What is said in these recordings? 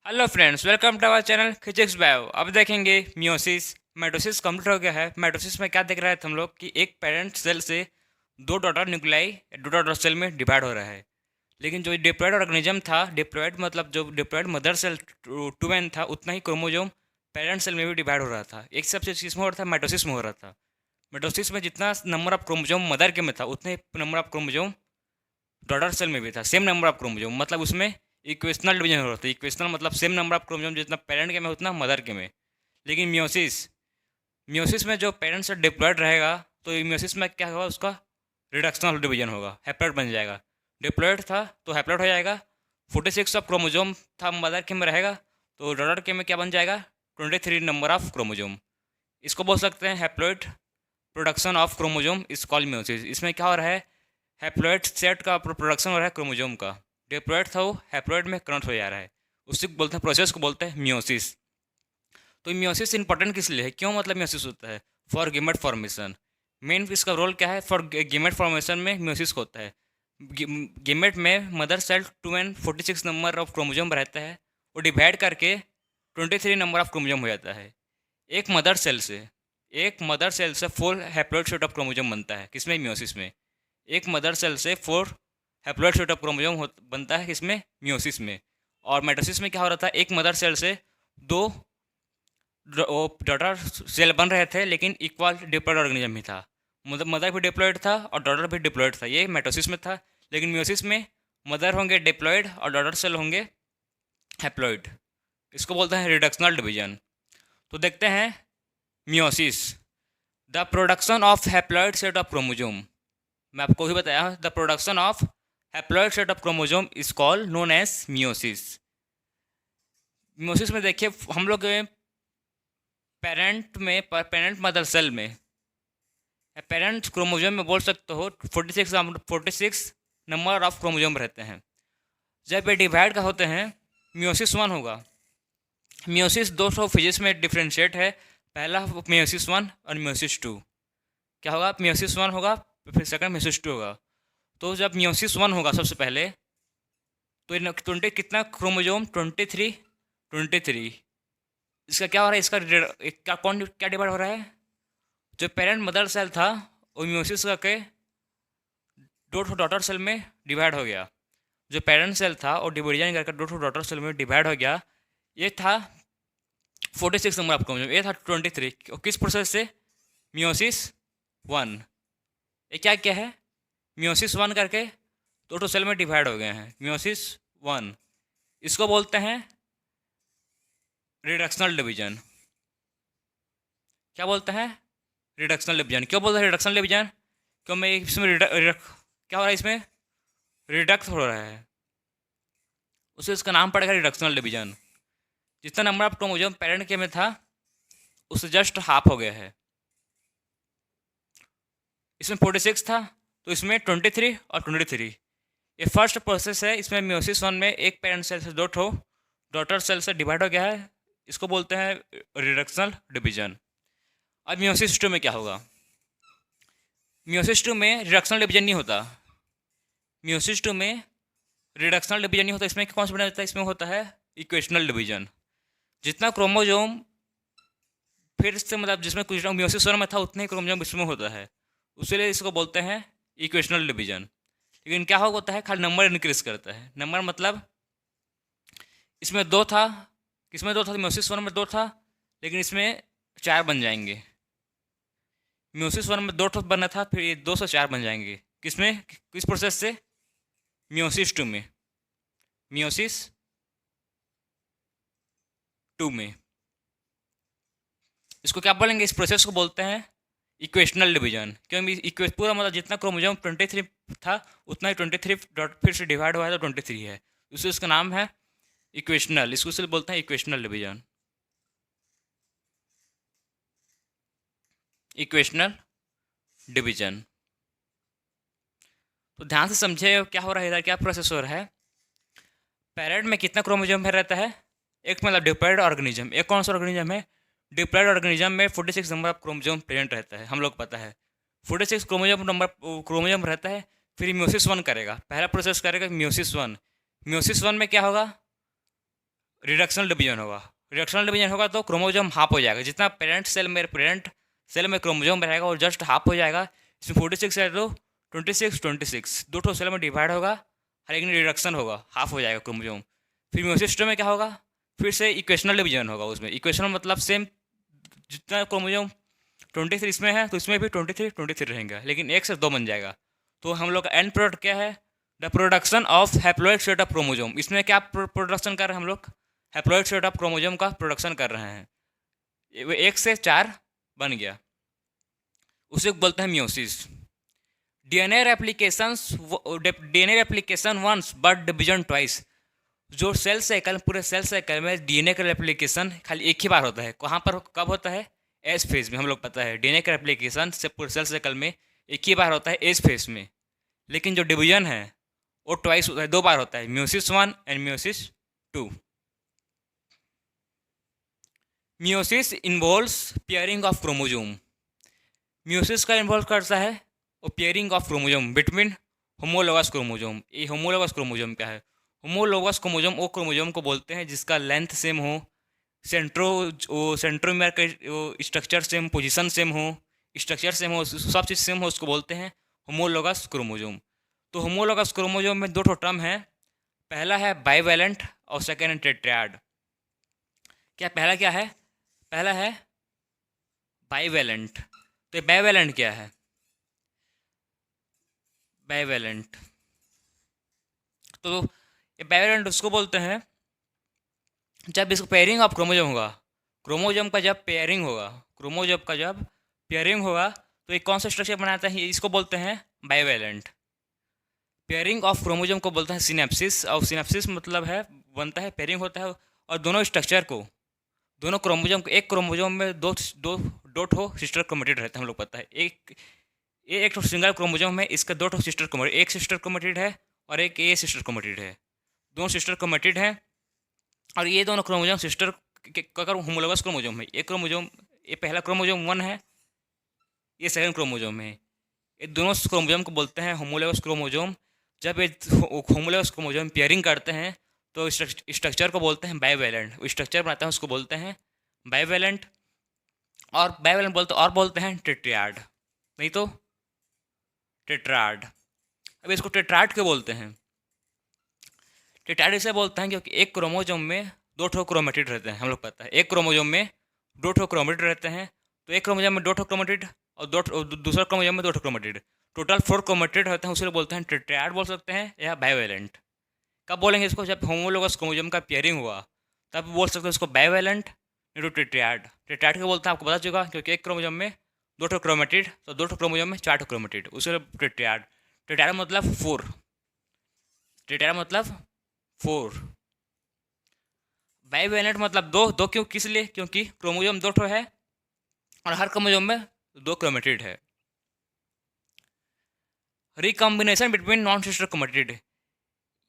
Hello friends, welcome to our channel physics bio. अब देखेंगे meiosis. Mitosis complete हो गया है। माइटोसिस में क्या देख रहे थे हम लोग कि एक पेरेंट सेल से दो डॉटर न्यूक्लियाई दो डॉटर सेल में डिवाइड हो रहा है। लेकिन जो डिप्लॉयड ऑर्गेनिज्म था, डिप्लॉयड मतलब जो diploid mother cell two n था, उतना ही क्रोमोजोम पेरेंट सेल में भी डिवाइड हो रहा था। एक सबसे चीज में हो रहा था, माइटोसिस में हो रहा था। माइटोसिस में जितना नंबर ऑफ क्रोमोजोम मदर के में था, उतने ही number of chromosome daughter cell में भी था। सेम नंबर ऑफ क्रोमोजोम मतलब उसमें इक्वेशनल डिवीजन हो रहा था। इक्वेशनल मतलब सेम नंबर ऑफ क्रोमोजोम जितना पेरेंट के में उतना मदर के में। लेकिन मियोसिस मियोसिस में जो पेरेंट से डिप्लॉयड रहेगा, तो मियोसिस में क्या होगा, उसका रिडक्शनल डिवीजन होगा, हैप्लॉइड बन जाएगा। डिप्लॉयड था तो हैप्लॉइड हो जाएगा। 46 ऑफ क्रोमोजोम था मदर के में रहेगा, तो डॉटर के में क्या बन जाएगा, 23 नंबर ऑफ क्रोमोजोम। इसको बोल सकते हैं haploid production of chromosome is called meiosis. इसमें क्या हो रहा है, हैप्लॉइड सेट का प्रोडक्शन हो रहा है क्रोमोजोम का। डिप्लॉयड था वो हैप्लॉइड में कन्वर्ट हो जा रहा है। उसी को बोलते हैं, प्रोसेस को बोलते हैं मियोसिस। तो मियोसिस इंपॉर्टेंट किस लिए है, क्यों मतलब मियोसिस होता है? For gamete formation. मेन इसका रोल क्या है? फॉर गेमेट फॉर्मेशन में मियोसिस होता है। गेमेट में mother cell 2n46 number of chromosome रहता है, वो डिवाइड करके 23 नंबर ऑफ क्रोमोजोम हो जाता है। एक मदर सेल से एक मदर सेल से 4 हैप्लॉइड सेट ऑफ क्रोमोजोम बनता है, किसमें, मियोसिस में। एक मदर सेल से 4 हैप्लॉइड सेट ऑफ क्रोमोजोम बनता है, किसमें, मियोसिस में। और माइटोसिस में क्या हो रहा था, एक मदर सेल से दो डॉटर सेल बन रहे थे, लेकिन इक्वल डिप्लॉयड ऑर्गेनिज्म ही था। मदर भी डिप्लॉयड था और डॉटर भी डिप्लॉयड था। ये माइटोसिस में था। लेकिन मियोसिस में मदर होंगे डिप्लॉयड और डॉटर सेल होंगे हैप्लॉइड। इसको बोलते हैं रिडक्शनल डिवीजन। तो देखते हैं meiosis, the production of haploid set of chromosome. मैं आपको ही बताया, the production of haploid set of chromosome is called known as meiosis. Meiosis में देखिए, हम लोग पेरेंट मदर सेल में, पेरेंट क्रोमोजोम में बोल सकते हो 46 नंबर ऑफ क्रोमोजोम रहते हैं। जब ये डिवाइड का होते हैं, मियोसिस 1 होगा। मियोसिस दो ठो फिजिक्स में डिफ्रेंशिएट है। पहला मियोसिस 1 और मियोसिस 2। क्या होगा, मियोसिस 1 होगा, फिर सेकंड मियोसिस 2 होगा। तो जब मियोसिस 1 होगा सबसे पहले, तो 20 कितना क्रोमोजोम, 23। इसका क्या हो रहा है, इसका क्या डिवाइड हो रहा है, जो पेरेंट मदर सेल था वो मियोसिस करके दो ठो डॉटर सेल में डिवाइड हो गया। जो पेरेंट सेल था वो डिवीजन करके दो ठो डॉटर सेल में डिवाइड हो गया। ये था 46 नंबर ऑफ क्रोमोजोम, ये था 23। किस प्रोसेस से, मियोसिस 1। ये क्या क्या है, मियोसिस 1 करके दो ठो सेल में डिवाइड हो गए हैं, मियोसिस 1। इसको बोलते हैं रिडक्शनल डिवीजन। क्या बोलते हैं, रिडक्शनल डिवीजन। क्यों बोलते हैं रिडक्शनल डिवीजन? क्यों मैं इसमें क्या हो रहा है, इसमें रिडक्ट हो रहा है, उसे इसका नाम पड़ेगा रिडक्शनल डिवीजन। जितना नंबर ऑफ क्रोमोजोम पेरेंट के में था, उससे जस्ट हाफ हो गया है। इसमें 46 था, तो इसमें 23 और 23। ये फर्स्ट प्रोसेस है। इसमें मियोसिस 1 में एक पेरेंट सेल से दो ठो डॉटर सेल से डिवाइड हो गया है। इसको बोलते हैं रिडक्शनल डिवीजन। अब मियोसिस 2 में क्या होगा, मियोसिस 2 में रिडक्शनल डिवीजन नहीं होता। मियोसिस 2 में रिडक्शनल डिवीजन नहीं होता। इसमें कौन सा बना होता है, इसमें होता है इक्वेशनल डिवीजन। जितना क्रोमोजोम फिर से मतलब जिसमें कुछ मियोसिस 1 में था, उतना ही क्रोमोजोम इसमें होता है, उसीलिए इसको बोलते हैं इक्वेशनल डिवीजन। लेकिन क्या होता है, खाली नंबर इंक्रीज करता है। नंबर मतलब इसमें दो था, किसमें दो था, मियोसिस 1 में दो था, लेकिन इसमें 4 बन जाएंगे। मियोसिस 1 में दो ठो बनना था, फिर ये 2 से 4 बन जाएंगे। किसमें, किस प्रोसेस से, मियोसिस 2 में। मियोसिस 2 में इसको क्या बोलेंगे, इस प्रोसेस को बोलते हैं इक्वेशनल डिवीजन। क्योंकि पूरा मतलब जितना क्रोमोजोम 23 था, उतना ही 23 डॉट फिर से डिवाइड हुआ है, तो 23 है। उससे उसका नाम है इक्वेशनल। इसको सिर्फ बोलते हैं इक्वेशनल डिवीजन, इक्वेशनल डिवीजन। तो ध्यान से समझे क्या हो रहा है इधर, क्या प्रोसेस हो रहा है। पेरेंट में कितना क्रोमोजोम है रहता है, एक मतलब डिप्लॉयड ऑर्गेनिज्म। एक कौन सा ऑर्गेनिज्म है, डिप्लॉयड ऑर्गेनिज्म में 46 नंबर ऑफ क्रोमोजोम प्रेजेंट रहता है, हम लोग पता है। 46 क्रोमोजोम रहता है। फिर मियोसिस 1 करेगा, पहला प्रोसेस करेगा मियोसिस 1। मियोसिस 1 में क्या होगा, रिडक्शनल डिवीजन होगा। रिडक्शनल डिवीजन होगा तो क्रोमोजोम हाफ हो जाएगा। जितना पेरेंट सेल में क्रोमोजोम रहेगा वो जस्ट हाफ हो जाएगा। इसमें 46 है तो 26 दो ठो सेल में डिवाइड होगा, हर एक में रिडक्शन होगा, हाफ हो जाएगा क्रोमोजोम। फिर म्योसिस सिस्टम में क्या होगा, फिर से इक्वेशनल डिवीजन होगा। उसमें इक्वेशनल मतलब सेम, जितना क्रोमोजोम 23 इसमें है तो इसमें भी 23 रहेंगे, लेकिन एक से दो बन जाएगा। तो हम लोग का एंड प्रोडक्ट क्या है, the production of haploid set of chromosome. इसमें क्या प्रोडक्शन कर रहे हैं हम लोग, हैप्लॉइड सेट ऑफ क्रोमोजोम का प्रोडक्शन कर रहे हैं। वो एक से चार बन गया, उसे बोलते हैं meiosis. DNA replication once but division twice. जो सेल साइकिल, पूरे सेल साइकिल में डीएनए का रेप्लिकेशन खाली एक ही बार होता है। कहाँ पर, कब होता है, एस फेज में। हम लोग पता है डीएनए का रेप्लिकेशन से पूरे सेल साइकिल में एक ही बार होता है, एस फेज में। लेकिन जो डिवीजन है वो ट्वाइस होता है, दो बार होता है, meiosis 1 and meiosis 2। Meiosis involves pairing of chromosome. Meiosis का इन्वॉल्व करता है वो pairing of chromosome between homologous chromosome. ये होमोलोगस क्रोमोजोम क्या है, होमोलोगस क्रोमोजोम वो क्रोमोजोम को बोलते हैं जिसका लेंथ सेम हो, सेंट्रोमियर का स्ट्रक्चर सेम, पोजीशन सेम हो, स्ट्रक्चर सेम हो, सब चीज़ सेम हो, उसको बोलते हैं होमोलोगस क्रोमोजोम। तो होमोलोगस क्रोमोजोम में दो टर्म है, पहला है बाइवैलेंट और सेकेंड है टेट्रायड। क्या पहला क्या है, पहला है बाइवैलेंट। तो बाइवैलेंट क्या है, बाइवैलेंट, तो ये बाइवैलेंट उसको बोलते हैं जब इसको पेयरिंग ऑफ क्रोमोजोम होगा, क्रोमोजोम का जब पेयरिंग होगा, क्रोमोजोम का जब पेयरिंग होगा तो ये कौन सा स्ट्रक्चर बनाता है, इसको बोलते हैं बाइवैलेंट। पेयरिंग ऑफ क्रोमोजोम को बोलते हैं सिनेप्सिस, और सिनेप्सिस मतलब है बनता है, पेयरिंग होता है, और दोनों स्ट्रक्चर को, दोनों क्रोमोजोम को, एक क्रोमोजोम में दो दो दो ठो सिस्टर क्रोमेटिड रहते हैं, हम लोग पता है। एक ठो सिंगल क्रोमोजोम है, इसका दो ठो सिस्टर क्रोमेटिड, एक सिस्टर क्रोमेटिड है और एक ये सिस्टर क्रोमेटिड है, दोनों सिस्टर क्रोमेटिड है। और ये दोनों क्रोमोजोम सिस्टर अगर होमोलोगस क्रोमोजोम है, ये क्रोमोजोम, ये पहला क्रोमोजोम 1 है, ये सेकंड क्रोमोजोम है, ये दोनों क्रोमोजोम को बोलते हैं होमोलोगस क्रोमोजोम। जब ये होमोलोगस क्रोमोजोम पेयरिंग करते हैं तो स्ट्रक्चर को बोलते हैं बाइवैलेंट, स्ट्रक्चर बनाते हैं उसको बोलते हैं बाइवैलेंट, और बाइवैलेंट बोलते हैं टेट्रायड, नहीं तो टेट्रायड। अब इसको टेट्रायड क्यों बोलते हैं, टेट्रायड इसे बोलते हैं क्योंकि एक क्रोमोजोम में दो ठो क्रोमेटिड रहते हैं, हम लोग पता है एक क्रोमोजोम में दो ठो क्रोमेटिड रहते हैं। तो एक क्रोमोजोम में दो ठो क्रोमेटिड और दूसरा क्रोमोजोम में दो ठो क्रोमेटिड, टोटल 4 क्रोमेटिड रहते हैं, उसे बोलते हैं टेट्रायड बोल सकते हैं या बाइवैलेंट। कब बोलेंगे इसको, जब होमोलोगस क्रोमोजोम का पेयरिंग हुआ तब बोल सकते हैं इसको बाइवैलेंट, नहीं तो टेट्रायड। टेट्रायड क्या बोलते हैं आपको पता चुका, क्योंकि एक क्रोमोजोम में दो ठो क्रोमेटिड, तो दो ठो क्रोमोजोम में 4 ठो क्रोमेटिड, उसे टेट्रायड। टेट्रायड मतलब 4, टेट्रायड मतलब 4। बाइवैलेंट मतलब दो, दो क्यों, किस लिए, क्योंकि क्रोमोजोम दो ठो है और हर क्रोमोजोम में दो क्रोमेटिड है। Recombination between non sister chromatid,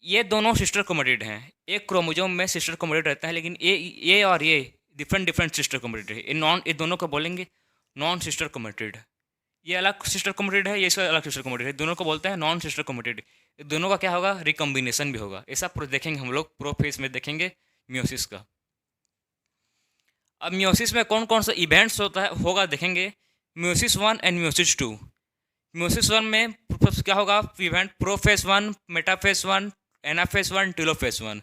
ये दोनों सिस्टर क्रोमेटिड हैं, एक क्रोमोजोम में सिस्टर क्रोमेटिड रहता है, लेकिन ये और ये डिफरेंट सिस्टर क्रोमेटिड है। ये दोनों को बोलेंगे नॉन सिस्टर क्रोमेटिड। ये अलग सिस्टर क्रोमेटिड है, ये इसका अलग सिस्टर क्रोमेटिड है, दोनों को बोलते हैं नॉन सिस्टर क्रोमेटिड। दोनों का क्या होगा, रिकॉम्बिनेशन भी होगा। ऐसा देखेंगे हम लोग प्रोफेस में देखेंगे म्योसिस का। अब म्योसिस में कौन कौन सा इवेंट्स होता है होगा देखेंगे, म्योसिस 1 एंड म्योसिस 2। म्योसिस 1 में क्या होगा इवेंट, प्रोफेस 1, मेटाफेस 1, एनाफेस 1, टेलोफेस 1,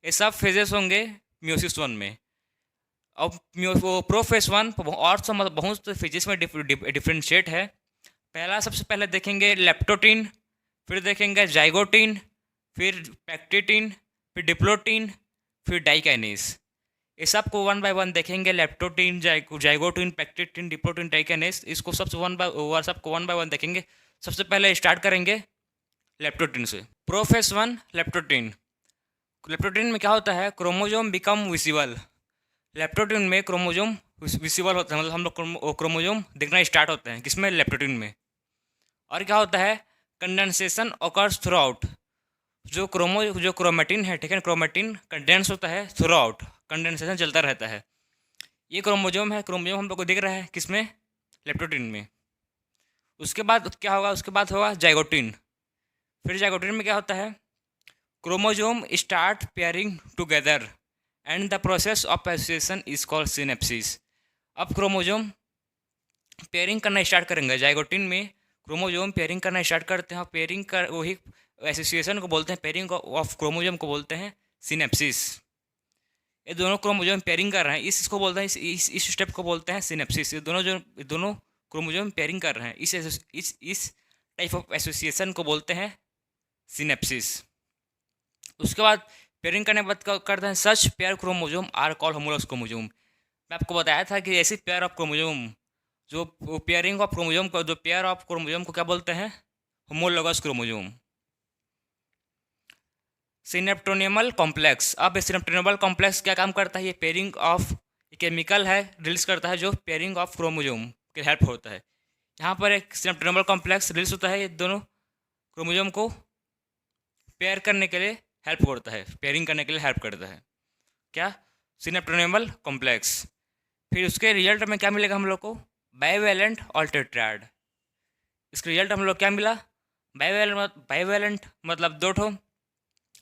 ये सब फेजेस होंगे म्योसिस 1 में। अब प्रोफेस 1 और सब मतलब बहुत से फेजेस में डिफ्रेंशिएट है। पहला, सबसे पहले देखेंगे लेप्टोटीन, फिर देखेंगे जाइगोटीन, फिर पैक्टिटीन, फिर डिप्लोटीन, फिर डाइकाइनेस। ये सबको 1 बाय 1 देखेंगे, लेप्टोटीन, जाइगोटीन, पैक्टिटीन, डिप्लोटीन, डाइकाइनेस, इसको सबसे 1 बाय 1 देखेंगे। सबसे पहले स्टार्ट करेंगे लेप्टोटीन से। Profess 1 leptotene. लेप्टोटीन में क्या होता है, क्रोमोजोम बिकम विजिबल। लेप्टोटीन में क्रोमोजोम विजिबल होता है, मतलब हम लोग क्रोमोजोम दिखना स्टार्ट होते हैं, किसमें, लेप्टोटीन में। और क्या होता है, कंडेंसेशन ऑकर्स थ्रू आउट। जो क्रोमेटिन है, ठीक है, क्रोमेटिन कंडेंस होता है थ्रू आउट, कंडेंसेशन चलता रहता है। ये क्रोमोजोम है, क्रोमोजोम हम लोग को दिख रहा है किसमें, लेप्टोटीन में। उसके बाद क्या होगा, उसके बाद होगा जाइगोटीन। फिर जाइगोटीन में क्या होता है, chromosome start pairing together and the process of association is called synapses. अब क्रोमोजोम पेयरिंग करना स्टार्ट करेंगे। जाइगोटिन में क्रोमोजोम पेयरिंग करना स्टार्ट करते हैं और पेयरिंग कर वही एसोसिएशन को बोलते हैं, पेयरिंग ऑफ क्रोमोजोम को बोलते हैं सिनेप्सिस। ये दोनों क्रोमोजोम पेयरिंग कर रहे हैं, इसको बोलते हैं इस स्टेप को बोलते हैं सिनेप्सिस। ये दोनों क्रोमोजोम पेयरिंग कर रहे हैं, इस टाइप ऑफ एसोसिएशन को बोलते हैं सिनेप्सिस। उसके बाद पेयरिंग करने के बाद करते हैं such pair chromosome are called homologous chromosome. मैं आपको बताया था कि ऐसी पेयर ऑफ क्रोमोजोम जो पेयरिंग ऑफ क्रोमोजोम को, जो पेयर ऑफ क्रोमोजोम को क्या बोलते हैं? Homologous chromosome. Synaptonemal complex. अब सिनेप्टोनिमल कॉम्प्लेक्स क्या काम करता है? ये पेयरिंग ऑफ केमिकल है रिलीज करता है जो पेयरिंग ऑफ क्रोमोजोम के हेल्प होता है। यहाँ पर एक सिनेप्टोनिमल कॉम्प्लेक्स रिलीज होता है, ये दोनों क्रोमोजोम को पेयर करने के लिए हेल्प करता है, पेयरिंग करने के लिए हेल्प करता है। क्या? Synaptonemal complex. फिर उसके रिजल्ट में क्या मिलेगा हम लोग को? बाइवैलेंट और टेट्राड। इसका रिजल्ट हम लोग क्या मिला? बाइवैलेंट मतलब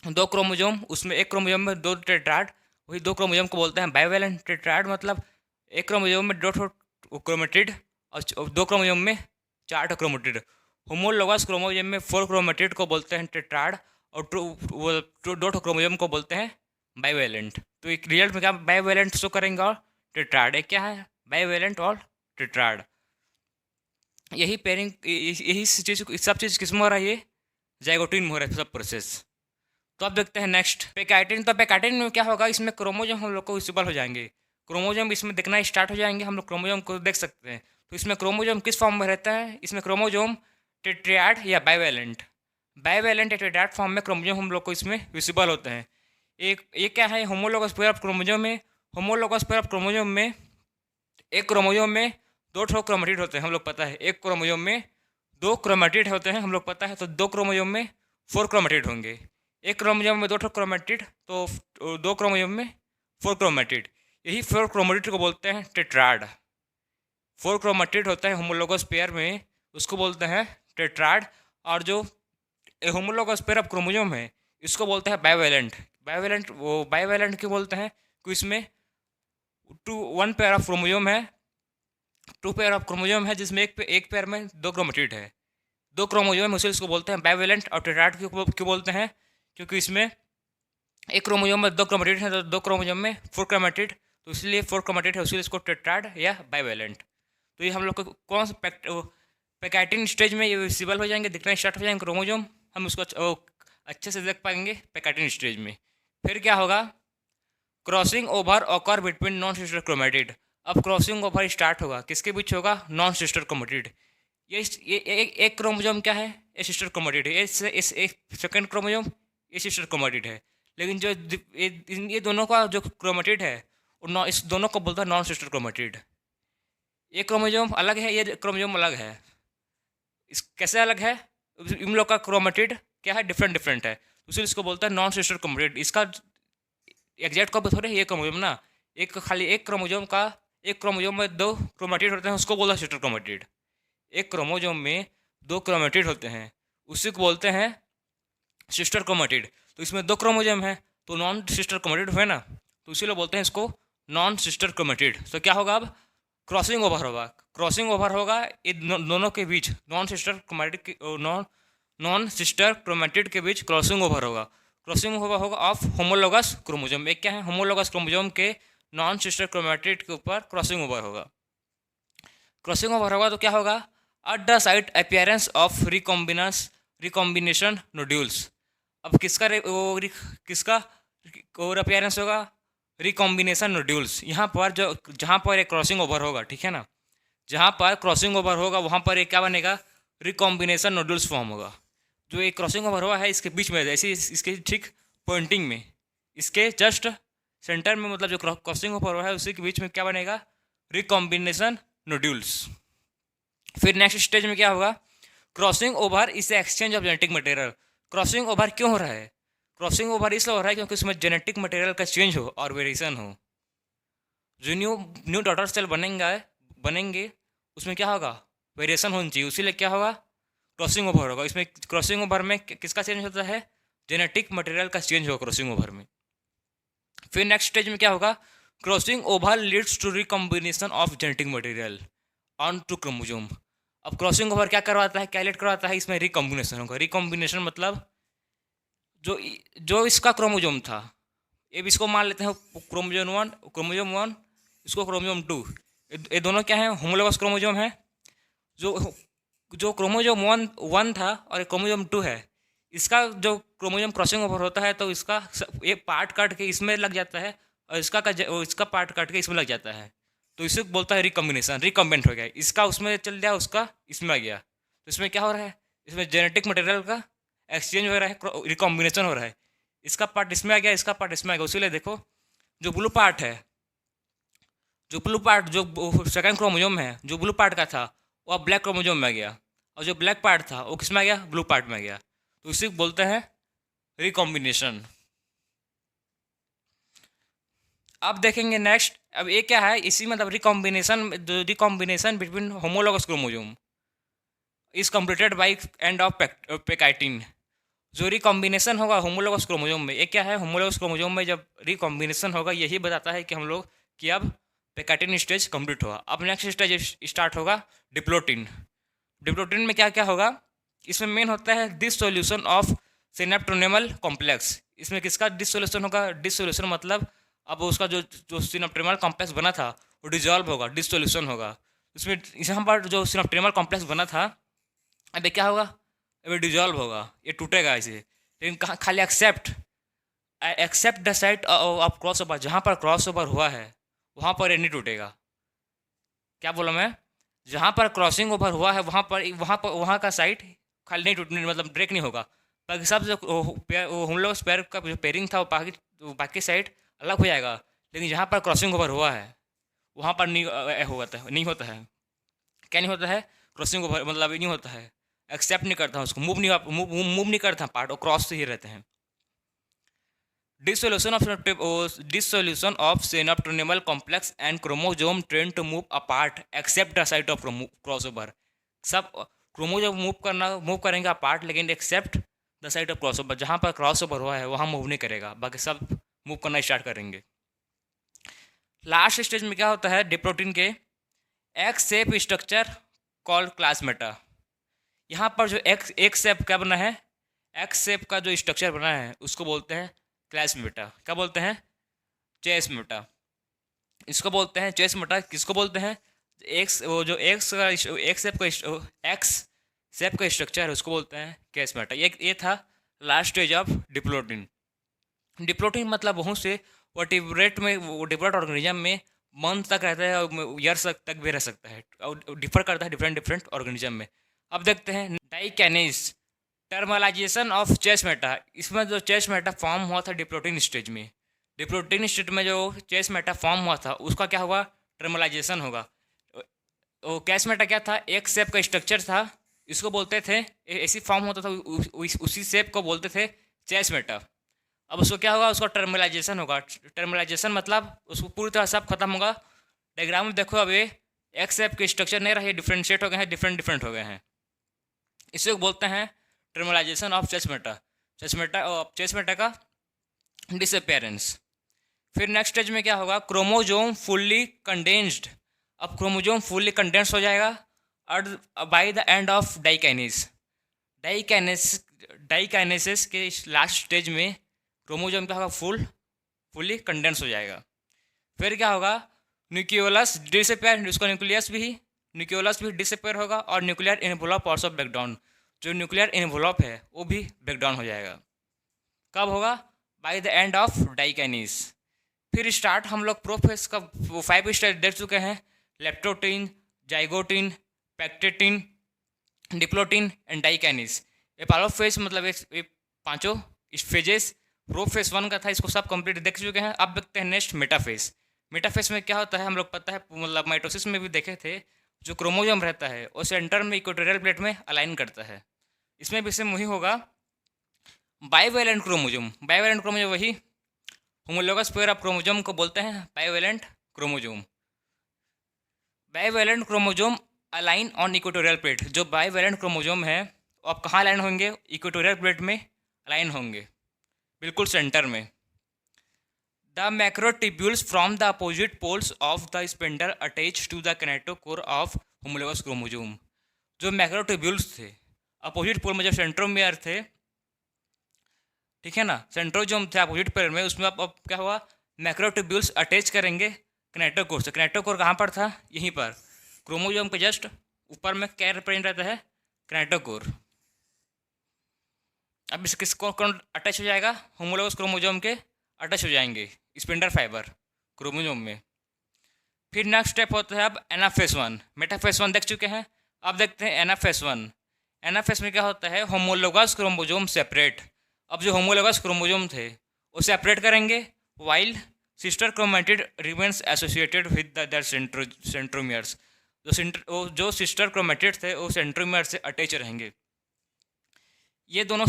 दो क्रोमोजोम, उसमें एक क्रोमोजोम में दो टेट्राड, वही दो क्रोमोजोम को बोलते हैं बाइवैलेंट। टेट्राड मतलब एक क्रोमोजोम में दो क्रोमेटिड और दो क्रोमोजोम में चार क्रोमेटिड। होमोलोगस क्रोमोजोम में 4 क्रोमेटिड को बोलते हैं टेट्राड और दो क्रोमोजोम को बोलते हैं बाइवैलेंट। तो एक रिजल्ट में क्या बाइवैलेंट शो करेंगे और टेट्राड। एक क्या है? बाइवैलेंट और टेट्राड। यही पेयरिंग, यही चीज़, सब चीज़ किस में हो रहा है? ये जाइगोटिन में हो रहा है सब प्रोसेस। तो अब देखते हैं नेक्स्ट पेकाइटिन। तो पेकाइटिन में क्या होगा? इसमें क्रोमोजोम हम लोग को विजिबल हो जाएंगे, क्रोमोजोम इसमें दिखना स्टार्ट हो जाएंगे, हम लोग क्रोमोजोम को देख सकते हैं। तो इसमें क्रोमोजोम किस फॉर्म में रहता है? इसमें क्रोमोजोम टेट्राड या बाइवैलेंट या टेट्राड फॉर्म में क्रोमोजोम हम लोग को इसमें विजिबल होते हैं। एक क्या है? होमोलोगस पेयर ऑफ क्रोमोजोम में, होमोलोगस पेयर ऑफ क्रोमोजोम में एक क्रोमोजोम में दो क्रोमेटिड होते हैं, हम लोग पता है। एक क्रोमोजोम में दो क्रोमेटिड होते हैं, हम लोग पता है। तो दो क्रोमोजोम में 4 क्रोमेटिड होंगे। एक क्रोमोजोम में दो क्रोमेटिड, तो दो क्रोमोजोम में 4 क्रोमेटिड। यही 4 क्रोमेटिड को बोलते हैं टेट्राड। 4 क्रोमेटिड होता है होमोलोगस पेयर में, उसको बोलते हैं टेट्राड। और जो होमोलोगस पेयर ऑफ क्रोमोजोम है इसको बोलते हैं बाइवैलेंट। वो बाइवैलेंट क्यों बोलते हैं? कि इसमें वन पेयर ऑफ क्रोमोजोम है, 2 पेयर ऑफ क्रोमोजोम है, जिसमें एक पेयर में दो क्रोमेटिड है, दो क्रोमोजोम उसे इसको बोलते हैं बाइवैलेंट। और टेट्राड क्यों बोलते हैं? क्योंकि इसमें एक क्रोमोजोम में दो क्रोमेटिड है, तो दो क्रोमोजोम में 4 क्रोमेटिड, तो इसलिए 4 क्रोमेटिड है, इसलिए इसको टेट्राड या बाइवैलेंट। तो ये हम लोग को कौन सा पेकाइटिन स्टेज में ये विजिबल हो जाएंगे, दिखना स्टार्ट हो जाएंगे क्रोमोजोम, हम उसको अच्छे से देख पाएंगे पेकाइटिन स्टेज में। फिर क्या होगा? Crossing over occur between non sister chromatid. अब क्रॉसिंग ओवर स्टार्ट होगा, किसके बीच होगा? Non sister chromatid. ये एक क्रोमोजोम क्या है? ये सिस्टर क्रोमेटिड है। एक सेकंड क्रोमोजोम ये सिस्टर क्रोमेटिड है। लेकिन जो ये दोनों का जो क्रोमेटिड है इस दोनों को बोलता है नॉन सिस्टर क्रोमेटिड। ये क्रोमोजोम अलग है, ये क्रोमोजोम अलग है। इस कैसे अलग है? इन लोग का क्रोमेटिड क्या है? डिफरेंट है, इसलिए इसको बोलता है नॉन सिस्टर क्रोमेटिड। इसका एग्जैक्ट कॉपी थोड़े ये क्रोमोजोम ना, खाली एक क्रोमोजोम में दो क्रोमेटिड होते हैं, उसको बोलता है सिस्टर क्रोमेटिड। एक क्रोमोजोम में दो क्रोमेटिड होते हैं, उसी को बोलते हैं सिस्टर क्रोमेटिड। तो इसमें दो क्रोमोजोम है, तो नॉन सिस्टर क्रोमेटिड हुए ना, तो इसीलिए बोलते हैं इसको नॉन सिस्टर क्रोमेटिड। तो क्या होगा? अब क्रॉसिंग ओवर होगा ये दोनों के बीच, नॉन सिस्टर क्रोमेटिड के बीच क्रॉसिंग ओवर होगा ऑफ होमोलोगस क्रोमोजोम। एक क्या है? होमोलोगस क्रोमोजोम के नॉन सिस्टर क्रोमेटिड के ऊपर क्रॉसिंग ओवर होगा। तो क्या होगा? At the site appearance of recombination nodules. अब किसका और अपीयरेंस होगा? Recombination nodules. यहाँ पर जहाँ पर एक क्रॉसिंग ओवर होगा, ठीक है ना, जहाँ पर क्रॉसिंग ओवर होगा वहाँ पर एक क्या बनेगा? रिकॉम्बिनेशन नोड्यूल्स फॉर्म होगा। जो एक क्रॉसिंग ओवर हुआ है इसके बीच में, जैसे इसके ठीक पॉइंटिंग में, इसके जस्ट सेंटर में, मतलब जो क्रॉसिंग ओवर हुआ है उसी के बीच में क्या बनेगा? Recombination nodules. फिर नेक्स्ट स्टेज में क्या होगा? Crossing over is exchange of genetic material. Crossing over क्यों हो रहा है? क्रॉसिंग ओवर इसलिए हो रहा है क्योंकि उसमें जेनेटिक मटेरियल का चेंज हो और वेरिएशन हो। जो न्यू डॉटर सेल बनेंगे उसमें क्या होगा? वेरिएशन होनी चाहिए, उसीलिए क्या होगा? क्रॉसिंग ओवर होगा। इसमें क्रॉसिंग ओवर में किसका चेंज होता है? जेनेटिक मटेरियल का चेंज होगा क्रॉसिंग ओवर में। फिर नेक्स्ट स्टेज में क्या होगा, crossing over leads to recombination of genetic material on two chromosome. अब क्रॉसिंग ओवर क्या करवाता है, क्या लेट करवाता है, इसमें रिकॉम्बिनेशन होगा। रिकॉम्बिनेशन मतलब जो जो इसका क्रोमोजोम था, अब इसको मान लेते हैं क्रोमोजोम वन, इसको क्रोमोजोम टू, ये दोनों क्या है, होमोलोगस क्रोमोजोम है। जो जो क्रोमोजोम वन था और क्रोमोजोम टू है, इसका जो क्रोमोजोम क्रॉसिंग ओवर होता है तो इसका ये पार्ट काट के इसमें लग जाता है और इसका पार्ट काट के इसमें लग जाता है, तो इसे बोलता है रिकॉम्बिनेशन। रिकॉम्बिनेंट हो गया, इसका उसमें चल गया, उसका इसमें आ गया, तो इसमें क्या हो रहा है, इसमें जेनेटिक मटेरियल का एक्सचेंज हो रहा है, रिकॉम्बिनेशन हो रहा है। इसका पार्ट इसमें आ गया, इसका पार्ट इसमें आ गया। इसीलिए देखो, जो ब्लू पार्ट है, जो सेकंड क्रोमोजोम है, जो ब्लू पार्ट का था वो अब ब्लैक क्रोमोजोम में आ गया, और जो ब्लैक पार्ट था वो किस में आ गया, ब्लू पार्ट में आ गया। तो इसे बोलते हैं रिकॉम्बिनेशन। अब देखेंगे नेक्स्ट, अब ये क्या है, इसी मतलब recombination between homologous chromosome is completed by end of pachytene. जो रिकॉम्बिनेशन होगा होमोलोगस क्रोमोजोम में, ये क्या है, होमोलोगस क्रोमोजोम में जब रिकॉम्बिनेशन होगा यही बताता है कि हम लोग कि अब पेकाइटिन स्टेज कंप्लीट होगा। अब नेक्स्ट स्टेज स्टार्ट होगा डिप्लोटिन। डिप्लोटिन में क्या क्या होगा, इसमें मेन होता है डिसोल्यूशन ऑफ सिनेप्टोनेमल कॉम्प्लेक्स। इसमें किसका डिसोल्यूशन होगा, डिसोल्यूशन मतलब अब उसका जो जो सिनेप्टोनेमल कॉम्प्लेक्स बना था वो डिजॉल्व होगा, डिसोल्यूशन होगा। इसमें यहाँ पर जो सिनेप्टोनेमल कॉम्प्लेक्स बना था, अभी क्या होगा, अभी डिजॉल्व होगा, ये टूटेगा इसे। लेकिन कहाँ, खाली except the site of cross over, जहाँ पर क्रॉस ओवर हुआ है वहाँ पर ये नहीं टूटेगा। क्या बोला मैं, जहाँ पर क्रॉसिंग ओवर हुआ है वहाँ का साइट खाली नहीं टूटने, मतलब ब्रेक नहीं होगा। बाकी सब जो हम लोग पैर का जो पेयरिंग था वो बाकी साइड अलग हो जाएगा। लेकिन जहाँ पर क्रॉसिंग ओवर हुआ है वहाँ पर नहीं होता है। क्या नहीं होता है, क्रॉसिंग ओवर मतलब नहीं होता है, एक्सेप्ट नहीं करता उसको, मूव नहीं करता पार्ट, और क्रॉस से ही रहते हैं। Dissolution of synaptonemal complex and chromosome tend to move apart except the site of crossover। सब क्रोमोजोम मूव करेंगे अपार्ट, लेकिन except the site of crossover, जहाँ पर क्रॉसओवर हुआ है वहाँ मूव नहीं करेगा, बाकी सब मूव करना स्टार्ट करेंगे। लास्ट स्टेज में क्या होता है, डिप्लोटिन के एक्स शेप स्ट्रक्चर कॉल्ड क्लासमेटा। यहाँ पर जो एक्स शेप क्या बना है, एक्स शेप का जो स्ट्रक्चर बना है उसको बोलते हैं क्लासमेटा। क्या बोलते हैं, चेसमेटा। इसको बोलते हैं चेसमेटा, किसको बोलते हैं, एक्स शेप का स्ट्रक्चर है उसको बोलते हैं कैसमेटा। ये था last stage of diplotene. Diplotene मतलब वहाँ से वो डिप्लोट ऑर्गेनिज्म में मंथ तक रहता है और ईयर्स तक भी रह सकता है, और डिफर करता है डिफरेंट ऑर्गेनिज्म में। अब देखते हैं डाइकैनेज टर्मलाइजेशन ऑफ चेसमेटा। इसमें जो चेसमेटा फॉर्म हुआ था डिप्लोटिन स्टेज में, डिप्लोटिन स्टेज में जो चेसमेटा फॉर्म हुआ था उसका क्या होगा, टर्मलाइजेशन होगा। वो कैसमेटा क्या था, एक शेप का स्ट्रक्चर था, इसको बोलते थे, ऐसी फॉर्म होता था उसी शेप को बोलते थे चेसमेटा। अब उसको क्या होगा, उसका टर्मलाइजेशन होगा। टर्मलाइजेशन मतलब उसको पूरी तरह सब खत्म होगा। डायग्राम में देखो, अब ये एक शेप के स्ट्रक्चर नहीं रहे, डिफ्रेंशिएट हो गए हैं, डिफरेंट हो गए हैं। इसे बोलते हैं टर्मलाइजेशन ऑफ चेसमेटा का डिसअपेरेंस। फिर नेक्स्ट स्टेज में क्या होगा, क्रोमोजोम फुल्ली कंडेंस्ड। अब क्रोमोजोम फुल्ली कंडेंस हो जाएगा और by the end of diakinesis के लास्ट स्टेज में क्रोमोजोम क्या होगा, फुल्ली कंडेंस हो जाएगा। फिर क्या होगा, न्यूक्लियोलस डिसअपेयर, उसका न्यूक्लियोलस भी डिसअपेयर होगा, और nuclear envelope also break down. जो न्यूक्लियर एनवलप है वो भी ब्रेक डाउन हो जाएगा। कब होगा, by the end of diakinesis. फिर स्टार्ट हम लोग प्रोफेस का 5 स्टेज देख चुके हैं, लेप्टोटिन, जाइगोटिन, पैक्टेटिन, डिप्लोटिन एंड डाइकाइनेस। ये पालोफेज मतलब ये पांचों फेजेस प्रोफेस 1 का था, इसको सब कंप्लीट देख चुके हैं। अब देखते हैं नेक्स्ट मेटाफेज। मेटाफेज में क्या होता है, हम लोग पता है, मतलब माइटोसिस में भी देखे थे, जो क्रोमोजोम रहता है वो सेंटर में इक्वेटोरियल प्लेट में अलाइन करता है। इसमें भी सेम वही होगा, बाइवेलेंट क्रोमोजोम वही होमोलोगस पेयर ऑफ क्रोमोजोम को बोलते हैं bivalent chromosome align on equatorial plate. जो बाइवेलेंट क्रोमोजोम है वो अब कहाँ अलाइन होंगे, इक्वेटोरियल प्लेट में अलाइन होंगे, बिल्कुल सेंटर में। The microtubules from the opposite poles of the spindle attach to the kinetochore of homologous chromosome. जो मैक्रोट्यूब्यूल्स थे अपोजिट पोल में, जब सेंट्रोमियर थे, ठीक है ना, सेंट्रोजोम थे अपोजिट पोल में, उसमें अब क्या हुआ, मैक्रोट्यूब्यूल्स अटैच करेंगे किनेटोकोर से। किनेटोकोर कहाँ पर था, यहीं पर क्रोमोजोम के जस्ट ऊपर में क्या रिप्रेजेंट रहता है, किनेटोकोर। अब इस किसको कौन अटैच हो जाएगा, होमोलोगस क्रोमोजोम के अटैच हो जाएंगे स्पिंडल फाइबर क्रोमोजोम में। फिर नेक्स्ट स्टेप होता है अब एनाफेज वन। मेटाफेज वन देख चुके हैं, अब देखते हैं एनाफेज वन। एनाफेज में क्या होता है, होमोलोगस क्रोमोजोम सेपरेट। अब जो होमोलोगस क्रोमोजोम थे वो सेपरेट करेंगे, while sister chromatid remains associated with the centromeres. जो सिस्टर क्रोमेटिड थे वो सेंट्रोमियर से अटैच रहेंगे। ये दोनों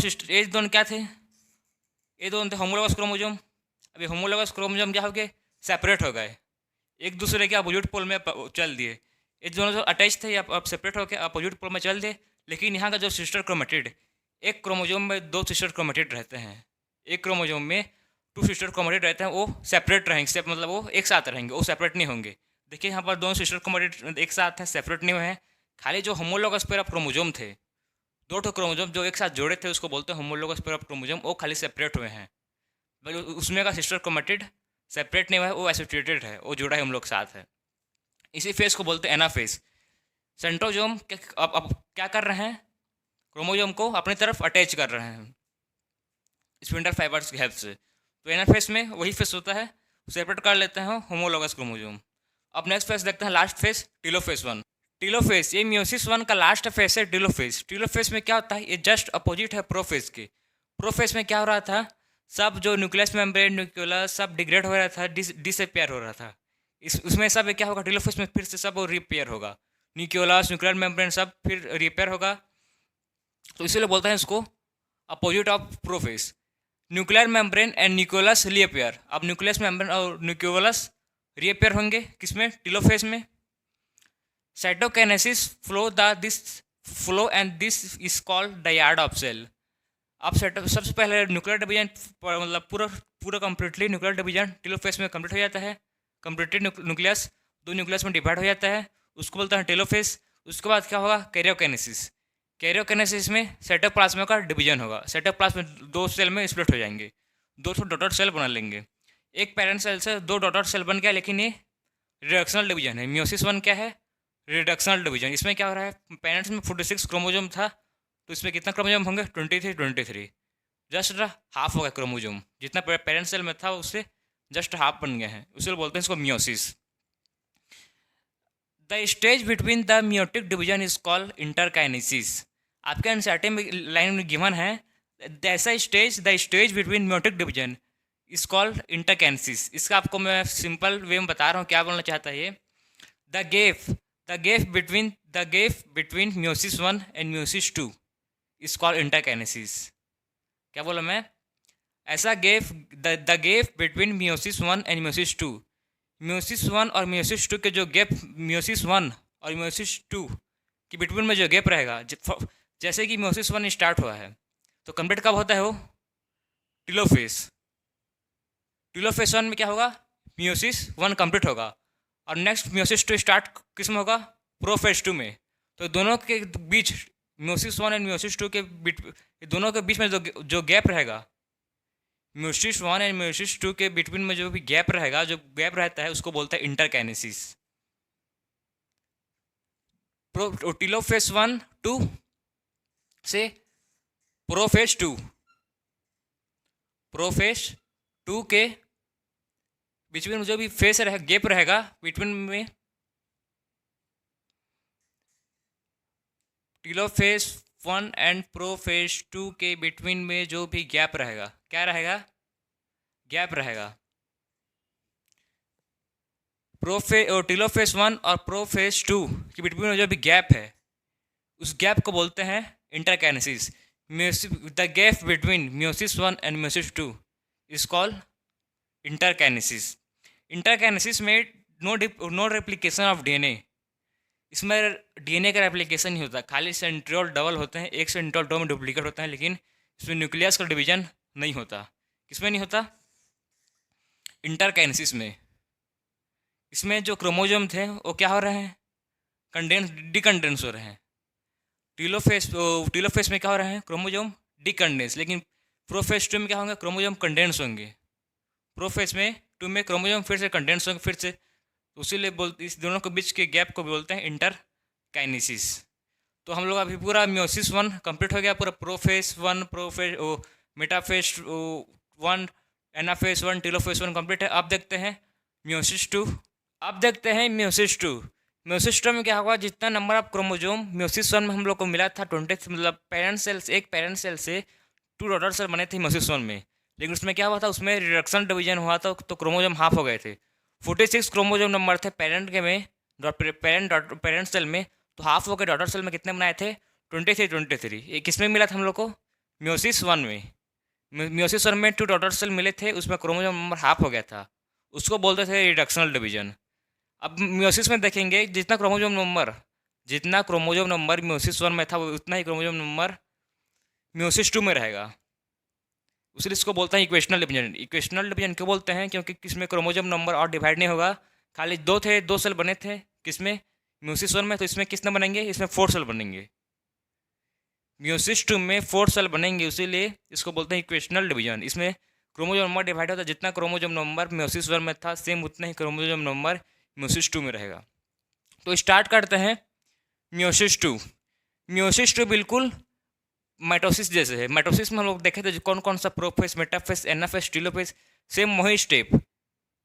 क्या थे, ये दोनों थे होमोलोगस क्रोमोजोम। अभी होमोलोगस क्रोमोजोम क्या हो गए, सेपरेट हो गए, एक दूसरे के अपोजिट पोल में चल दिए। ये दोनों जो अटैच थे अब सेपरेट होकर अपोजिट पोल में चल दिए। लेकिन यहाँ का जो सिस्टर क्रोमेटिड, एक क्रोमोजोम में दो सिस्टर क्रोमेटिड रहते हैं, एक क्रोमोजोम में टू सिस्टर क्रोमेटिड रहते हैं, वो सेपरेट रहेंगे, मतलब वो एक साथ रहेंगे, वो सेपरेट नहीं होंगे। देखिए यहाँ पर दोनों सिस्टर क्रोमेटिड एक साथ हैं, सेपरेट नहीं हुए हैं। खाली जो होमोलोगस पेयर ऑफ क्रोमोजोम थे, दो ठो क्रोमोजोम जो एक साथ जोड़े थे, उसको बोलते हैं होमोलोगस पेयर ऑफ क्रोमोजोम, वो खाली सेपरेट हुए हैं। उसमें का सिस्टर क्रोमेटिड सेपरेट नहीं हुआ है, वो एसोसिएटेड है, वो जुड़ा है हम लोग साथ है। इसी फेज को बोलते हैं एनाफेज। सेंट्रोजोम अब क्या कर रहे हैं, क्रोमोजोम को अपनी तरफ अटैच कर रहे हैं स्पिंडल फाइबर्स की हेल्प से। तो एनाफेज में वही फेज होता है, सेपरेट कर लेते हैं होमोलोगस क्रोमोजोम। अब नेक्स्ट फेज देखते हैं, last phase telophase one. Telophase ये मियोसिस वन का लास्ट फेज है टीलोफेज। टीलोफेज में क्या होता है, ये जस्ट अपोजिट है प्रोफेज के। प्रोफेज में क्या हो रहा था, सब जो न्यूक्लियस मेम्ब्रेन न्यूक्लियस सब डिग्रेड हो रहा था, डिसअपियर हो रहा था। उसमें सब क्या होगा, टीलोफेज में फिर से सब रिपेयर होगा, न्यूक्लियस न्यूक्लियर मेम्ब्रेन सब फिर रिपेयर होगा। तो इसीलिए बोलते हैं इसको opposite of prophase. Nuclear membrane and nucleus reappear. अब न्यूक्लियस मेम्ब्रेन और न्यूक्लियस रीअपियर होंगे किसमें, टीलोफेज में। Cytokinesis flow and this is called dyad of cell. अब सबसे पहले न्यूक्लियर डिवीजन, मतलब पूरा कंप्लीटली न्यूक्लियर डिवीजन टीलोफेज में कंप्लीट हो जाता है। कंप्लीटेड न्यूक्लियस दो न्यूक्लियस में डिवाइड हो जाता है, उसको बोलते हैं टेलोफेज। उसके बाद क्या होगा, कैरियोकाइनेसिस। कैरियोकाइनेसिस में साइटोप्लाज्म का डिवीजन होगा, साइटोप्लाज्म दो सेल में स्प्लिट हो जाएंगे, दो डॉटर सेल बना लेंगे। एक पेरेंट सेल से दो डॉटर सेल बन गया, लेकिन ये रिडक्शनल डिवीजन है। मियोसिस वन क्या है, रिडक्शनल डिवीजन। इसमें क्या हो रहा है, पेरेंट्स में 46 क्रोमोजोम था, तो इसमें कितना क्रोमोजोम होंगे, 23। जस्ट हाफ हो गया क्रोमोजोम, जितना पेरेंट सेल में था उससे जस्ट हाफ बन गए हैं, उसे बोलते हैं इसको meiosis. The stage between the meiotic division is called interkinesis. आपके एनसीईआरटी में लाइन में गिवन है, the stage between meiotic division is called interkinesis. इसका आपको मैं सिंपल वे में बता रहा हूँ क्या बोलना चाहता है ये। The gap between meiosis one and meiosis two is called interkinesis. क्या बोला मैं, ऐसा the gap between meiosis one and meiosis two, meiosis one और मियोसिस टू के जो गैप, मियोसिस वन और मियोसिस टू के बिटवीन में जो गैप रहेगा, जैसे कि मियोसिस वन स्टार्ट हुआ है तो कंप्लीट कब होता है वो, टीलोफेज। टीलोफेज वन में क्या होगा, मियोसिस वन कंप्लीट होगा, और नेक्स्ट मियोसिस टू स्टार्ट किस में होगा, प्रोफेज टू में। तो दोनों के बीच, meiosis one and meiosis two के दोनों के बीच में जो गैप रहेगा, meiosis one and meiosis two के बिटवीन में जो भी गैप रहेगा, जो गैप रहता है उसको बोलते हैं इंटरकाइनेसिस। टीलोफेज वन टू से प्रोफेज टू के बीच में जो भी फेस रहेगा, गैप रहेगा बिटवीन में, telophase one and prophase to के बिटवीन में जो भी गैप रहेगा, क्या रहेगा, गैप रहेगा। टीलोफेज वन और प्रोफेज टू के बिटवीन में जो भी गैप है, उस गैप को बोलते हैं interkinesis. The gap between meiosis one and meiosis two is called interkinesis. Interkinesis में नो रेप्लिकेशन ऑफ डीएनए। इसमें डीएनए का रेप्लिकेशन नहीं होता, खाली सेंट्रियोल डबल होते हैं, एक सेंट्रियोल दो में डुप्लीकेट होता है, लेकिन इसमें न्यूक्लियस का डिवीजन नहीं होता। किसमें नहीं होता, इंटरकाइनेसिस में, इसमें जो क्रोमोजोम थे वो क्या हो रहे हैं, कंडेंस डिकंडेंस हो रहे हैं। टीलोफेस में क्या हो रहे हैं, क्रोमोजोम डिकंडेंस, लेकिन प्रोफेस 2 में क्या होंगे, क्रोमोजोम कंडेंस होंगे। प्रोफेस में 2 में क्रोमोजोम फिर से कंडेंस होंगे फिर से, तो इसीलिए बोलते इस दोनों के बीच के गैप को बोलते हैं इंटरकाइनेसिस। तो हम लोग अभी पूरा म्योसिस 1 कंप्लीट हो गया, पूरा profess 1, metaphase 1, anaphase 1, telophase 1 complete है। अब देखते हैं म्योसिस 2। अब देखते हैं म्योसिस 2। म्योसिस 2 में क्या होगा, जितना नंबर ऑफ क्रोमोजोम म्योसिस 1 में हम लोग को मिला था 20, मतलब पेरेंट सेल से, एक पेरेंट सेल से 2 डॉटर सेल बने थे म्योसिस 1 में, लेकिन उसमें क्या हुआ था, उसमें रिडक्शन डिवीजन हुआ था, तो क्रोमोजोम हाफ हो गए थे। 46 क्रोमोजोम नंबर थे पेरेंट के में, पेरेंट सेल में, तो हाफ हो गए। डॉटर सेल में कितने बनाए थे, 23। ये किस में मिला था हम लोग को, म्योसिस 1 में। म्योसिस 1 में 2 डॉटर सेल मिले थे, उसमें क्रोमोजोम नंबर हाफ हो गया था, उसको बोलते थे रिडक्शनल डिवीजन। अब म्योसिस में देखेंगे, जितना क्रोमोजोम नंबर म्योसिस 1 में था, वो उतना ही क्रोमोजोम नंबर म्योसिस 2 में रहेगा। इसलिए इसको बोलते हैं इक्वेशनल डिवीजन। इक्वेशनल डिवीजन क्यों बोलते हैं, क्योंकि किसमें क्रोमोजोम नंबर और डिवाइड नहीं होगा, खाली 2 सेल बने थे किसमें, म्योसिस 1 में, तो इसमें कितने बनेंगे, इसमें 4 सेल बनेंगे। म्योसिस 2 में 4 सेल बनेंगे, इसीलिए इसको बोलते हैं इक्वेशनल डिवीजन। इसमें क्रोमोजोम नंबर डिवाइड होता है, जितना क्रोमोजोम नंबर म्योसिस 1 में था, सेम उतना ही क्रोमोजोम नंबर म्योसिस 2 में रहेगा। तो स्टार्ट करते हैं म्योसिस 2। म्योसिस 2 बिल्कुल माइटोसिस जैसे है। माइटोसिस में हम लोग देखे थे जो कौन कौन सा, profess, metaphase, anaphase, telophase, same वही स्टेप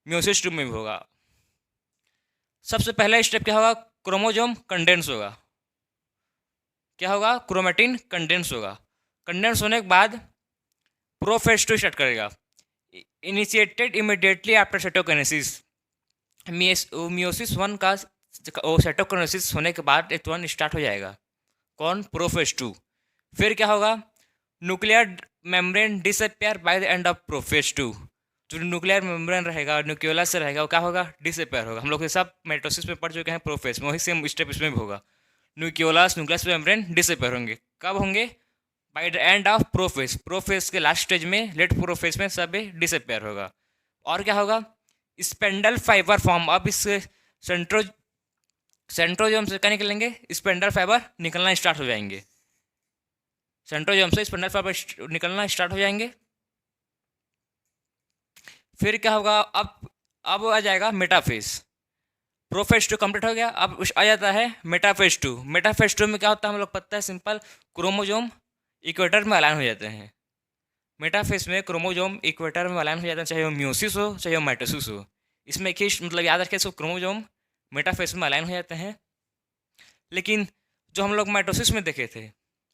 म्योसिस 2 में भी होगा। सबसे पहला स्टेप क्या होगा, क्रोमोजोम कंडेंस होगा। क्या होगा, क्रोमेटिन कंडेंस होगा। कंडेंस होने के बाद प्रोफेस 2 स्टार्ट करेगा, initiated immediately after cytokinesis. Meiosis 1 का साइटोकाइनेसिस होने के बाद एक 1 स्टार्ट हो जाएगा, कौन, प्रोफेस 2। फिर क्या होगा, nuclear membrane disappear by the end of prophase 2। जो न्यूक्लियर मेम्ब्रेन रहेगा, न्यूक्लियोलस से रहेगा, वो क्या होगा, डिसअपियर होगा। हम लोग ये सब माइटोसिस में पढ़ चुके हैं प्रोफेस में, वही सेम स्टेप इसमें भी होगा। न्यूक्लियोलस मेम्ब्रेन डिसअपियर होंगे, कब होंगे, by the end of prophase. Prophase के लास्ट स्टेज में, लेट प्रोफेस में सब डिसअपियर होगा। और क्या होगा, स्पेंडल फाइबर फॉर्म। अब इस सेंट्रोजोम से क्या निकलेंगे, स्पेंडल फाइबर निकलना स्टार्ट हो जाएंगे। सेंट्रोजोम से स्पेंडल फाइबर निकलना स्टार्ट हो जाएंगे। फिर क्या होगा, अब आ जाएगा मेटाफेस। प्रोफेस 2 कंप्लीट हो गया, अब आ जाता है मेटाफेस 2। मेटाफेस 2 में क्या होता है, हम लोग पता है सिंपल, क्रोमोजोम इक्वेटर में अलाइन हो जाते हैं। मेटाफेस में क्रोमोजोम इक्वेटर में अलाइन हो जाते हैं, चाहे वो म्योसिस हो चाहे वो माइटोसिस हो। इसमें एक ही मतलब याद रखें, सब क्रोमोजोम मेटाफेस में अलाइन हो जाते हैं। लेकिन जो हम लोग माइटोसिस में देखे थे,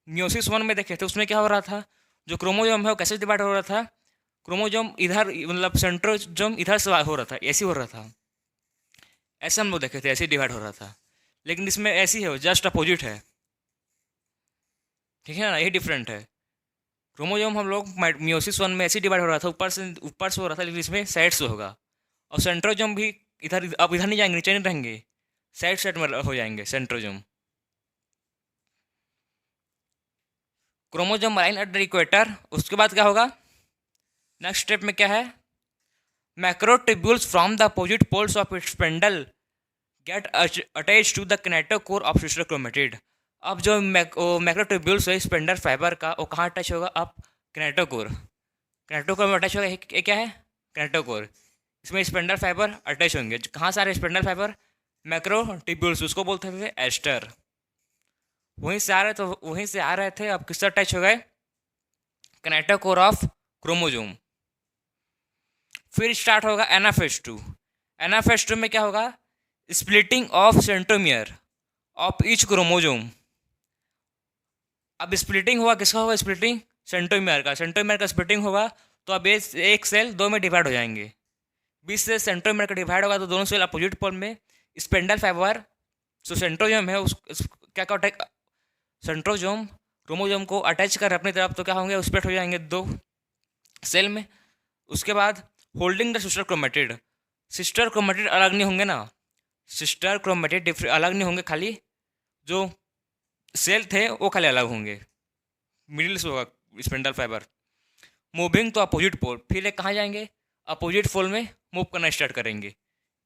म्योसिस 1 में देखे थे, उसमें क्या हो रहा था, जो क्रोमोजोम है वो कैसे डिवाइड हो रहा था, क्रोमोजोम इधर, मतलब सेंट्रोजोम इधर से हो रहा था, ऐसे हो रहा था, ऐसे हम लोग देखे थे, ऐसे डिवाइड हो रहा था। लेकिन इसमें ऐसी है, जस्ट अपोजिट है, ठीक है ना, यही डिफरेंट है। क्रोमोजोम हम लोग म्योसिस 1 में ऐसे डिवाइड हो रहा था, ऊपर से हो रहा था, लेकिन इसमें साइड से होगा। और सेंट्रोजोम भी इधर, अब इधर नहीं जाएंगे, नीचे नहीं रहेंगे, साइड में हो जाएंगे centrosome. Chromosome align at the equator. उसके बाद क्या होगा, नेक्स्ट स्टेप में क्या है, microtubules from the opposite poles of its spindle get attach to the kinetochore of sister chromatid. अब जो मैक्रोट्यूब्यूल्स है स्पेंडल फाइबर का, वो कहाँ अटैच होगा, अब किनेटोकोर में अटैच होगा। ये क्या है, किनेटोकोर। इसमें स्पेंडल फाइबर अटैच होंगे, कहाँ से आ रहे स्पेंडल फाइबर, मैक्रोट्यूब्यूल्स, उसको बोलते थे एस्टर। वहीं से आ रहे थे, अब किससे अटैच हो गए, किनेटोकोर ऑफ क्रोमोजोम। फिर स्टार्ट होगा एनाफेस 2। एनाफेस 2 में क्या होगा, splitting of centromere of each chromosome. अब स्प्लिटिंग हुआ, किसका होगा स्प्लिटिंग, सेंट्रोमियर का स्प्लिटिंग होगा, तो अब एक सेल 2 में डिवाइड हो जाएंगे। 20 से सेंट्रोमियर का डिवाइड होगा, तो दोनों सेल अपोजिट पोल में, स्पेंडल फाइबर जो सेंट्रोजोम है क्या अटैच, सेंट्रोजोम क्रोमोजोम को अटैच कर अपनी तरफ, तो क्या होंगे, स्प्लिट हो जाएंगे 2 सेल में। उसके बाद होल्डिंग द सिस्टर क्रोमेटिड अलग नहीं होंगे ना, सिस्टर क्रोमेटिड अलग नहीं होंगे, खाली जो सेल थे वो खाली अलग होंगे, मिडिल से होगा स्पेंडल फाइबर। मूविंग तो अपोजिट पोल, फिर ये कहाँ जाएंगे, अपोजिट पोल में मूव करना स्टार्ट करेंगे।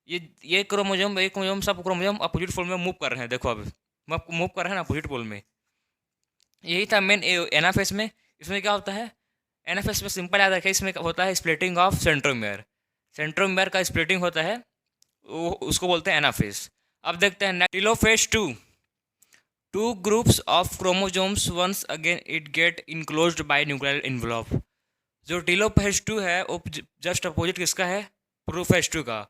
ये क्रोमोजोम एक क्रोमोजोम सब क्रोमोजोम अपोजिट फोल्ड में मूव कर रहे हैं। देखो अब मूव कर रहे हैं ना अपोजिट फोल्ड में। यही था मेन एनाफेस में। इसमें क्या होता है, एनाफेस में सिंपल याद रखें, इसमें होता है स्प्लिटिंग ऑफ सेंट्रोमियर। सेंट्रोमियर का स्प्लिटिंग होता है, वो उसको बोलते हैं एनाफेस। अब देखते हैं telophase 2। Two groups of chromosomes once again it get enclosed by nuclear envelope. जो टेलोफेज 2 है वो जस्ट अपोजिट किसका है, प्रोफेज 2 का।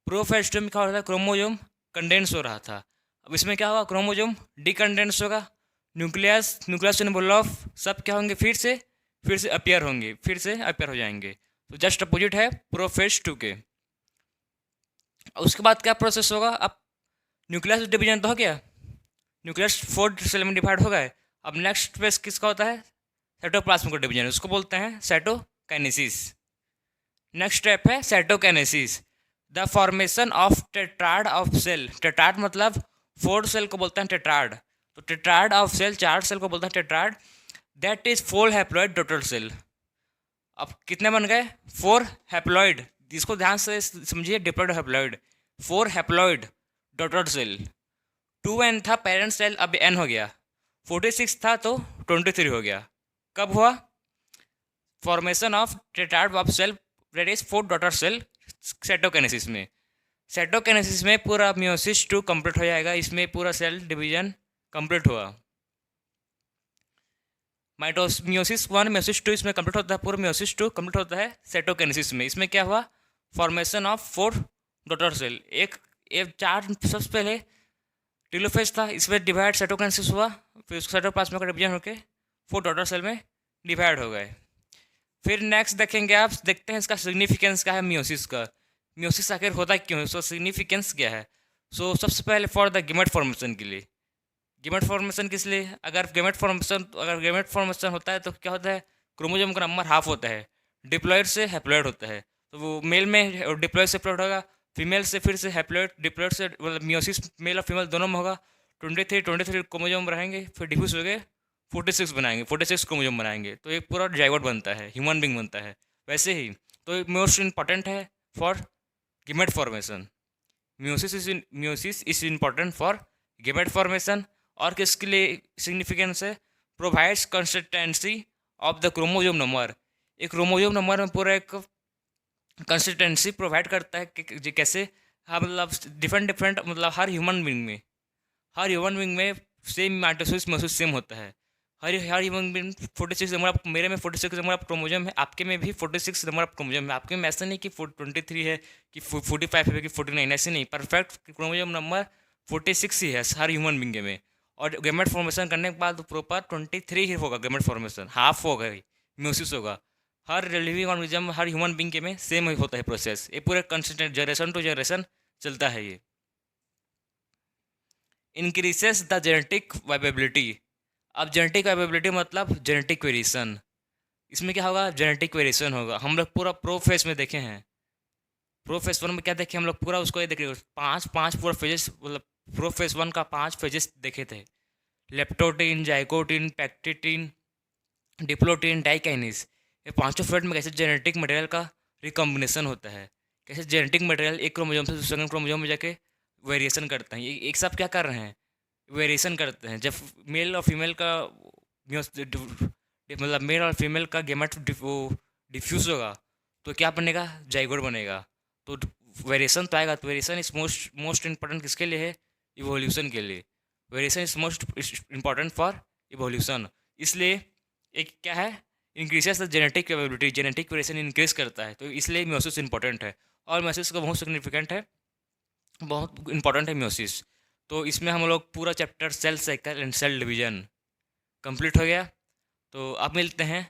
प्रोफेज 2 में क्या हो रहा था, क्रोमोजोम कंडेंस हो रहा था। अब इसमें क्या होगा, क्रोमोजोम डिकंडेंस होगा, न्यूक्लियस इन्वॉल्व सब क्या होंगे, फिर से अपीयर होंगे, फिर से अपीयर हो जाएंगे। तो जस्ट अपोजिट है प्रोफेज 2 के। उसके बाद क्या प्रोसेस होगा, अब न्यूक्लियस डिवीजन तो हो गया, न्यूक्लियस 4 सेल में डिवाइड हो गए। अब नेक्स्ट फेज किसका होता है, साइटोप्लाज्म का डिवीजन, उसको बोलते हैं साइटोकाइनेसिस। नेक्स्ट स्टेप है cytokinesis, the formation of tetrad of cell. Tetrad मतलब 4 सेल को बोलते हैं टेट्राड। तो टेट्राड ऑफ सेल, 4 सेल को बोलते हैं tetrad. That is 4 haploid daughter cell. अब कितने बन गए, 4 हैप्लॉइड। इसको ध्यान से समझिए, diploid haploid, 4 haploid daughter cell. 2n था पेरेंट सेल, अब n हो गया। 46 था तो 23 हो गया। कब हुआ, formation of tetrad of cell that is 4 daughter cell cytokinesis में। साइटोकाइनेसिस में पूरा मियोसिस 2 कंप्लीट हो जाएगा, इसमें पूरा सेल डिवीजन कंप्लीट हुआ। मियोसिस 1 मियोसिस 2 इसमें कंप्लीट होता है, पूरा मियोसिस 2 कंप्लीट होता है साइटोकाइनेसिस में। इसमें क्या हुआ, फॉर्मेशन ऑफ 4 डॉटर सेल। एक 4 सबसे पहले टेलोफेज था, इसमें डिवाइड साइटोकाइनेसिस हुआ, फिर साइटोप्लाज्म का डिवीजन होकर 4 डॉटर सेल में डिवाइड हो गए। फिर नेक्स्ट देखेंगे, आप देखते हैं इसका सिग्निफिकेंस क्या है मियोसिस का। मियोसिस आखिर होता क्यों है, सो सिग्निफिकेंस क्या है। सो सबसे पहले फॉर द गेमेट फॉर्मेशन के लिए। गेमेट फॉर्मेशन किस लिए, अगर गेमेट फॉर्मेशन होता है तो क्या होता है, क्रोमोसोम का नंबर हाफ होता है, डिप्लॉयड से हैप्लॉयड होता है। तो वो मेल में डिप्लॉयड से हैप्लॉयड होगा, फीमेल से फिर से हैप्लॉयड, डिप्लॉयड से मतलब मियोसिस मेल और फीमेल दोनों में होगा। 23 क्रोमोसोम रहेंगे, फिर डिफ्यूज हो गए 46 बनाएंगे, 46 क्रोमोसोम बनाएंगे, तो एक पूरा जाइगोट बनता है, ह्यूमन बींग बनता है। वैसे ही तो मोस्ट इंपॉर्टेंट है for gamete formation. Meiosis is important for gamete formation. और किसके लिए सिग्निफिकेंस है, provides consistency of the chromosome number. एक क्रोमोजोम नंबर में पूरा एक कंसिस्टेंसी प्रोवाइड करता है कि कैसे, हाँ मतलब डिफरेंट मतलब हर ह्यूमन बींग में सेम माइटोसिस मोसिस सेम होता है। हर ह्यूमन बींग 46 नंबर, मेरे में 46 नंबर ऑफ क्रोमोजोम है, आपके में भी 46 नंबर ऑफ क्रोमोजोम है। आपके में ऐसा नहीं कि 23 है कि 45 है कि 49, ऐसे नहीं। परफेक्ट क्रोमोजोम नंबर 46 ही है हर ह्यूमन बींग में। और गेमेट फॉर्मेशन करने के बाद प्रॉपर 23 ही होगा गेमेट फॉर्मेशन, हाफ होगा म्योसिस होगा। हर लिविंग ऑर्गेनिज्म, हर ह्यूमन बींग के में सेम ही होता है प्रोसेस। ये पूरे कंसिस्टेंट जनरेशन टू जनरेशन चलता है ये। Increases the genetic viability. अब जेनेटिक वाइबिलिटी मतलब जेनेटिक वेरिएशन। इसमें क्या होगा, जेनेटिक वेरिएशन होगा। हम लोग पूरा प्रो फेस में देखे हैं, प्रो फेस 1 में क्या देखे हम लोग, पूरा उसको ये देखे, पाँच पूरा फेजेस, मतलब प्रो फेस 1 का 5 फेजेस देखे थे। Leptotene, zygotene, pachytene, diplotene, diakinesis. ये पांचों फेज में कैसे जेनेटिक मटेरियल का रिकॉम्बिनेशन होता है, कैसे जेनेटिक मटेरियल एक क्रोमोजोम से दूसरे क्रोमोजोम में जाके वेरिएशन करते हैं। ये एक साथ क्या कर रहे हैं, वेरिएशन करते हैं। जब मेल और फीमेल का मतलब मेल और फीमेल का गेमेट डिफ्यूज होगा तो क्या बनेगा, जाइगोट बनेगा। तो वेरिएशन तो आएगा। तो वेरिएशन इज मोस्ट इंपॉर्टेंट किसके लिए है, इवोल्यूशन के लिए। Variation is most important for evolution. इसलिए एक क्या है, increases the genetic capability, genetic variation increase करता है, तो इसलिए म्योसिस इंपॉर्टेंट है। और म्योसिस का बहुत सिग्निफिकेंट है, बहुत इंपॉर्टेंट है म्योसिस। तो इसमें हम लोग पूरा chapter cell cycle and cell division complete हो गया। तो अब मिलते हैं